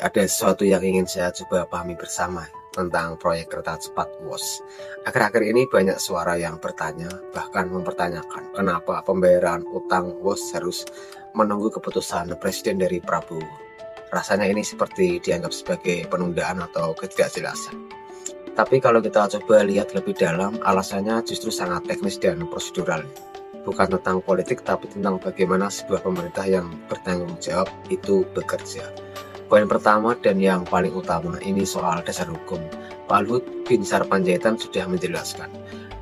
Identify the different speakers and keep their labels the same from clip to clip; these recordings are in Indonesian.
Speaker 1: ada sesuatu yang ingin saya coba pahami bersama tentang proyek kereta cepat WOS. Akhir-akhir ini banyak suara yang bertanya, bahkan mempertanyakan kenapa pembayaran utang WOS harus menunggu keputusan Presiden dari Prabowo. Rasanya ini seperti dianggap sebagai penundaan atau ketidakjelasan. Tapi kalau kita coba lihat lebih dalam, alasannya justru sangat teknis dan prosedural. Bukan tentang politik, tapi tentang bagaimana sebuah pemerintah yang bertanggung jawab itu bekerja. Poin pertama dan yang paling utama ini soal dasar hukum. Pak Luhut bin Sarpanjaitan sudah menjelaskan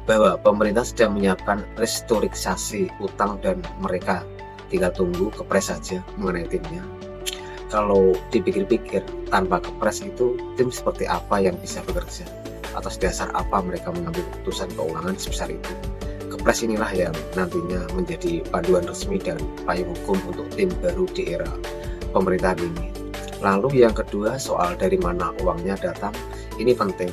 Speaker 1: bahwa pemerintah sedang menyiapkan restrukturisasi utang dan mereka tinggal tunggu kepres saja mengenai timnya. Kalau dipikir-pikir, tanpa kepres itu tim seperti apa yang bisa bekerja? Atas dasar apa mereka mengambil keputusan keuangan sebesar itu? Kepres inilah yang nantinya menjadi panduan resmi dan payung hukum untuk tim baru di era pemerintahan ini. Lalu yang kedua, soal dari mana uangnya datang, ini penting.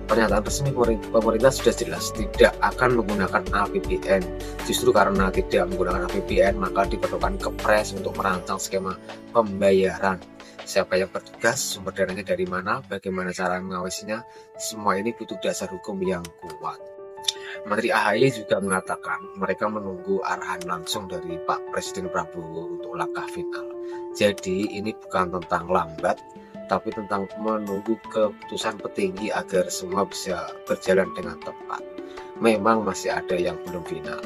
Speaker 1: Pernyataan resmi pemerintah sudah jelas tidak akan menggunakan APBN. Justru karena tidak menggunakan APBN, maka diperlukan kepres untuk merancang skema pembayaran. Siapa yang bertugas, sumber dananya dari mana, bagaimana cara mengawasinya, semua ini butuh dasar hukum yang kuat. Menteri AHY juga mengatakan mereka menunggu arahan langsung dari Pak Presiden Prabowo untuk langkah final. Jadi ini bukan tentang lambat, tapi tentang menunggu keputusan petinggi agar semua bisa berjalan dengan tepat. Memang masih ada yang belum final.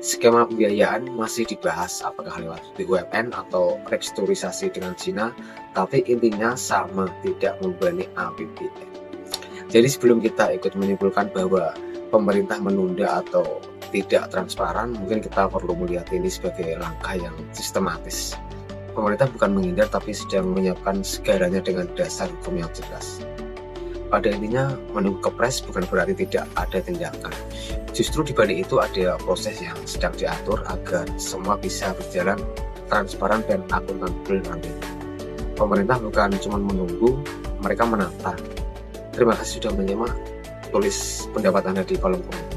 Speaker 1: Skema pembiayaan masih dibahas apakah lewat BUMN atau restrukturisasi dengan Cina, tapi intinya sama, tidak membebani APBN. Jadi sebelum kita ikut menyimpulkan bahwa pemerintah menunda atau tidak transparan, mungkin kita perlu melihat ini sebagai langkah yang sistematis. Pemerintah bukan menghindar tapi sedang menyiapkan segalanya dengan dasar hukum yang jelas. Pada intinya, menunggu kepres bukan berarti tidak ada tindakan. Justru di balik itu ada proses yang sedang diatur agar semua bisa berjalan transparan dan akuntabel nantinya. Pemerintah bukan cuma menunggu, mereka menata. Terima kasih sudah menyimak. Tulis pendapat Anda di kolom komentar.